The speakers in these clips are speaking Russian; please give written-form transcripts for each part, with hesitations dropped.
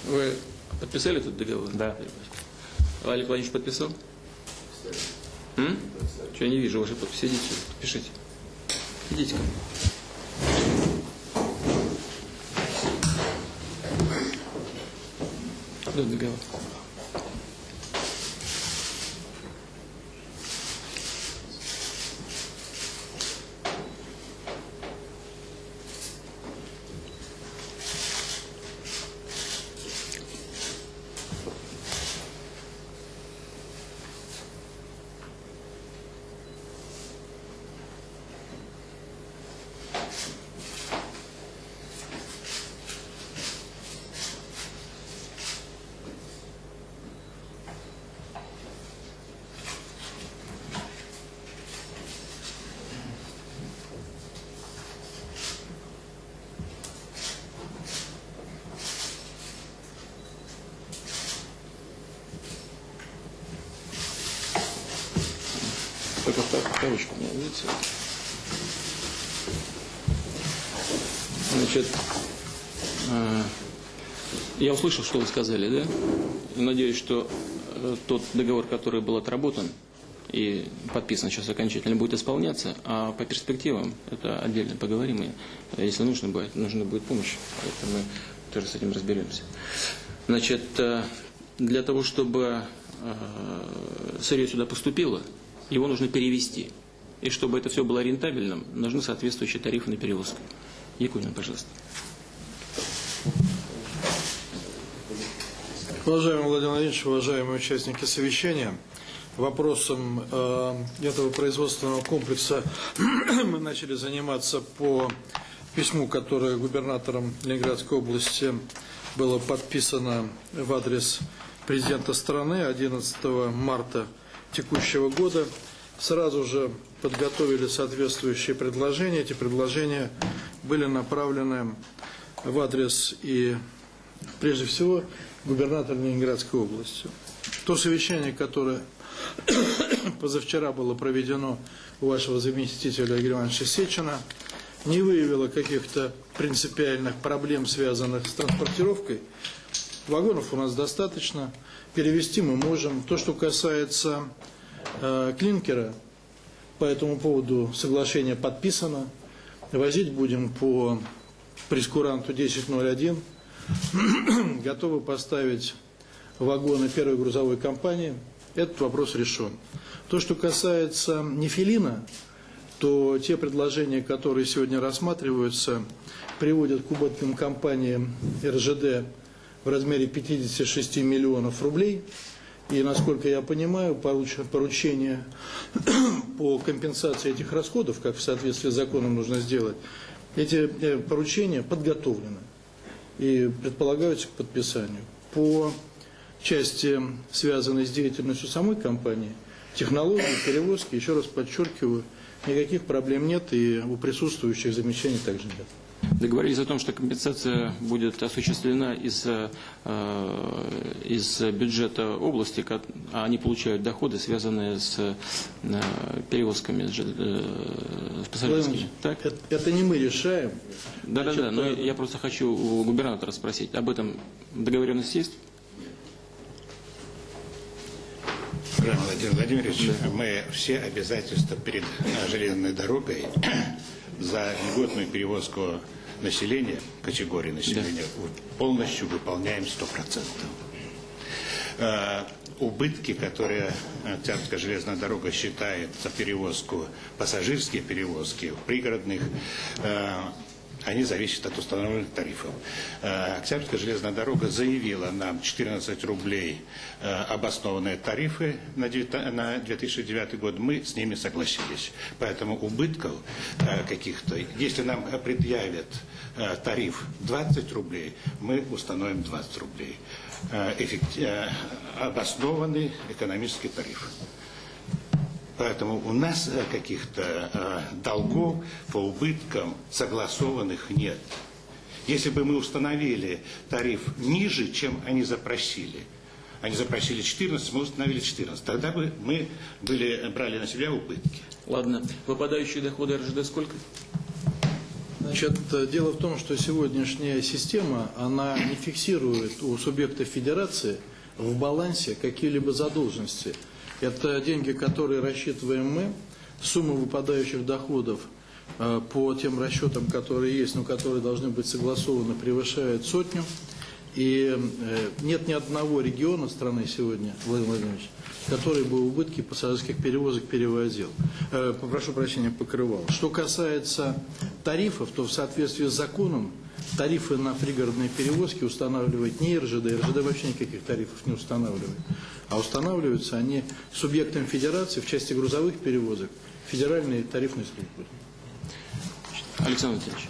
Вы подписали этот договор? Да. Олег Владимирович подписал? Что, я не вижу вашей подписи. Идите, подпишите. Идите ко мне. Да, договор. Только вторучку у меня, видите? Значит, я услышал, что вы сказали, да? И надеюсь, что тот договор, который был отработан и подписан сейчас окончательно, будет исполняться, а по перспективам это отдельно поговорим, и если нужна будет помощь, это мы тоже с этим разберемся. Значит, для того, чтобы сырье сюда поступило, его нужно перевести. И чтобы это все было рентабельным, нужны соответствующие тарифы на перевозку. Якунин, пожалуйста. Уважаемый Владимир Владимирович, уважаемые участники совещания, вопросом этого производственного комплекса мы начали заниматься по письму, которое губернатором Ленинградской области было подписано в адрес президента страны 11 марта текущего года. Сразу же подготовили соответствующие предложения. Эти предложения были направлены в адрес и, прежде всего, губернатора Ленинградской области. То совещание, которое позавчера было проведено у вашего заместителя Игоря Ивановича Сечина, не выявило каких-то принципиальных проблем, связанных с транспортировкой. Вагонов у нас достаточно, перевести мы можем. То, что касается клинкера, по этому поводу соглашение подписано. Возить будем по прейскуранту 1001. Готовы поставить вагоны первой грузовой компании. Этот вопрос решен. То, что касается нефилина, то те предложения, которые сегодня рассматриваются, приводят к убыткам компании РЖД в размере 56 миллионов рублей. И, насколько я понимаю, поручение по компенсации этих расходов, как в соответствии с законом нужно сделать, эти поручения подготовлены и предполагаются к подписанию. По части, связанной с деятельностью самой компании, технологии, перевозки, еще раз подчеркиваю, никаких проблем нет, и у присутствующих замечаний также нет. Договорились о том, что компенсация будет осуществлена из бюджета области, а они получают доходы, связанные с перевозками с пассажирскими. Так? Это не мы решаем. Да, но я просто хочу у губернатора спросить, об этом договоренность есть? Владимир Владимирович, мы все обязательства перед железной дорогой за льготную перевозку населения, категории населения, полностью выполняем 100%. Убытки, которые Октябрьская железная дорога считает за перевозку, пассажирские перевозки, пригородных, они зависят от установленных тарифов. Октябрьская железная дорога заявила нам 14 рублей обоснованные тарифы на 2009 год. Мы с ними согласились. Поэтому убытков каких-то, если нам предъявят тариф 20 рублей, мы установим 20 рублей. Обоснованный экономический тариф. Поэтому у нас каких-то долгов по убыткам согласованных нет. Если бы мы установили тариф ниже, чем они запросили 14, мы установили 14, тогда бы мы брали на себя убытки. Ладно. Выпадающие доходы РЖД сколько? Значит, дело в том, что сегодняшняя система, она не фиксирует у субъектов федерации в балансе какие-либо задолженности. Это деньги, которые рассчитываем мы, сумма выпадающих доходов по тем расчетам, которые есть, но которые должны быть согласованы, превышает 100. И нет ни одного региона страны сегодня, Владимир Владимирович, который бы убытки пассажирских перевозок перевозил. Попрошу прощения, покрывал. Что касается тарифов, то в соответствии с законом тарифы на пригородные перевозки устанавливает не РЖД. РЖД вообще никаких тарифов не устанавливает. А устанавливаются они субъектом федерации в части грузовых перевозок федеральной тарифной службы. Александр Владимирович,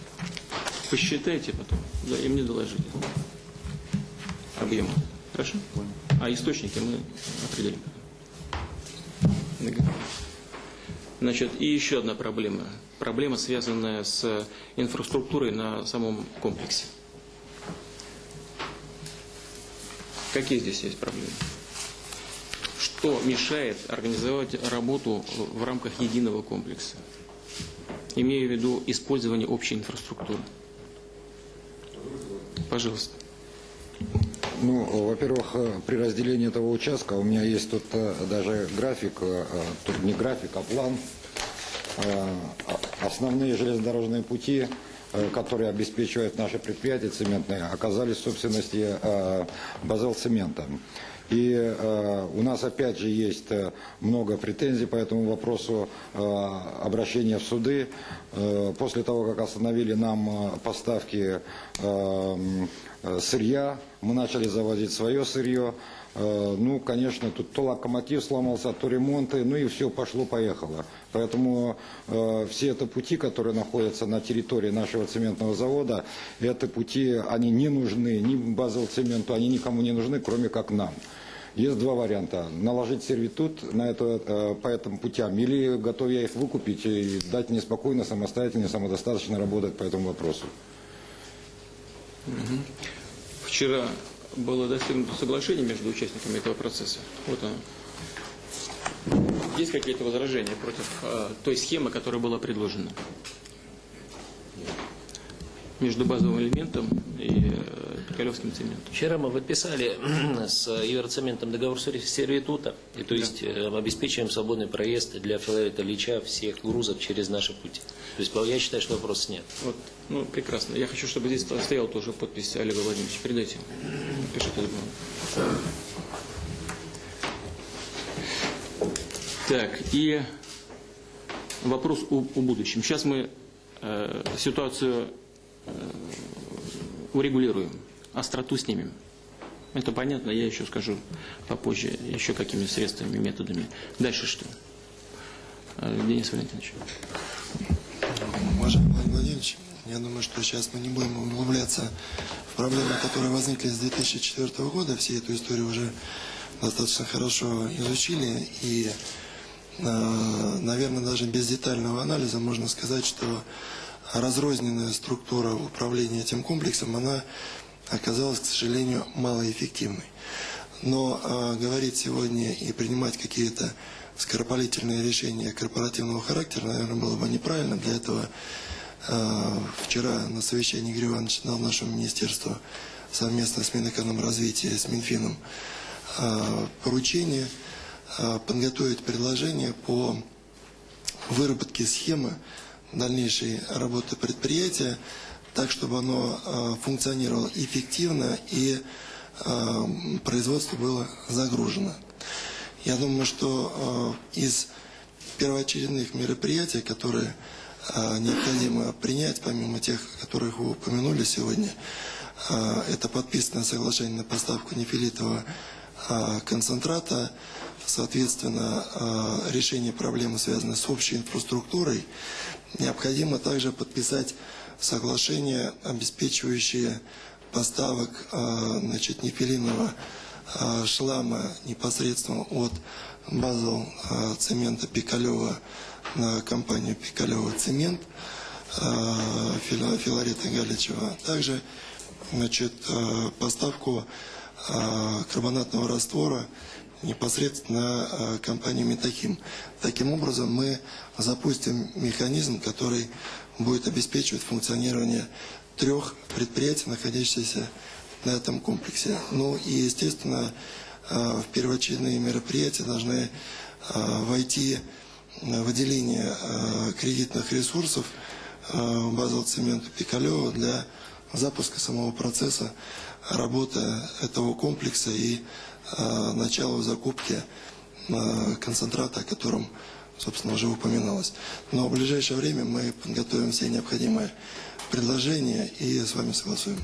посчитайте потом, да, и мне доложите объемы. Хорошо? А источники мы определим. Значит, и еще одна проблема. Проблема, связанная с инфраструктурой на самом комплексе. Какие здесь есть проблемы? Что мешает организовать работу в рамках единого комплекса? Имею в виду использование общей инфраструктуры. Пожалуйста. Ну, во-первых, при разделении этого участка у меня есть тут даже график, тут не график, а план. Основные железнодорожные пути, которые обеспечивают наши предприятия цементные, оказались в собственности Базелцемента. И у нас опять же есть много претензий по этому вопросу, обращения в суды. После того, как остановили нам поставки сырья, мы начали завозить свое сырье. Ну, конечно, тут то локомотив сломался, то ремонты, ну и все пошло-поехало. Поэтому все это пути, которые находятся на территории нашего цементного завода, это пути, они не нужны ни Базелцементу, они никому не нужны, кроме как нам. Есть два варианта. Наложить сервитут на это, по этим путям, или готов я их выкупить и дать мне спокойно, самостоятельно, самодостаточно работать по этому вопросу. Вчера было достигнуто соглашение между участниками этого процесса. Вот оно. Есть какие-то возражения против той схемы, которая была предложена? Между базовым элементом и Пикалевским цементом. Вчера мы подписали с Евроцементом договор сервитута, и то есть обеспечиваем свободный проезд для Филарета Ильича всех грузов через наши пути. То есть я считаю, что вопроса нет. Вот, ну, прекрасно. Я хочу, чтобы здесь стояла тоже подпись Олега Владимировича. Передайте. Пишите договор. Так, и вопрос о будущем. Сейчас мы ситуацию урегулируем, остроту снимем. Это понятно, я еще скажу попозже, еще какими средствами, методами. Дальше что? Денис Валентинович. Уважаемый Владимир Владимирович, я думаю, что сейчас мы не будем углубляться в проблемы, которые возникли с 2004 года. Все эту историю уже достаточно хорошо изучили. И, наверное, даже без детального анализа можно сказать, что разрозненная структура управления этим комплексом, она оказалась, к сожалению, малоэффективной. Но говорить сегодня и принимать какие-то скоропалительные решения корпоративного характера, наверное, было бы неправильно. Для этого вчера на совещании Игорь Иванович дал нашему министерству совместно с Минэкономразвития, с Минфином поручение подготовить предложение по выработке схемы дальнейшей работы предприятия, так, чтобы оно функционировало эффективно и производство было загружено. Я думаю, что из первоочередных мероприятий, которые необходимо принять, помимо тех, которых вы упомянули сегодня, это подписанное соглашение на поставку нефелитового концентрата, соответственно, решение проблемы, связанной с общей инфраструктурой. Необходимо также подписать соглашение, обеспечивающее поставок нефелинового шлама непосредственно от базового цемента Пикалева на компанию Пикалева цемент Филарета Галичева. Также поставку карбонатного раствора непосредственно компанию Метахим. Таким образом мы запустим механизм, который будет обеспечивать функционирование 3 предприятий, находящихся на этом комплексе. Ну и, естественно, в первоочередные мероприятия должны войти выделение кредитных ресурсов Базелцементу Пикалево для запуска самого процесса работы этого комплекса и начала закупки концентрата, о котором, собственно, уже упоминалось. Но в ближайшее время мы подготовим все необходимые предложения и с вами согласуем.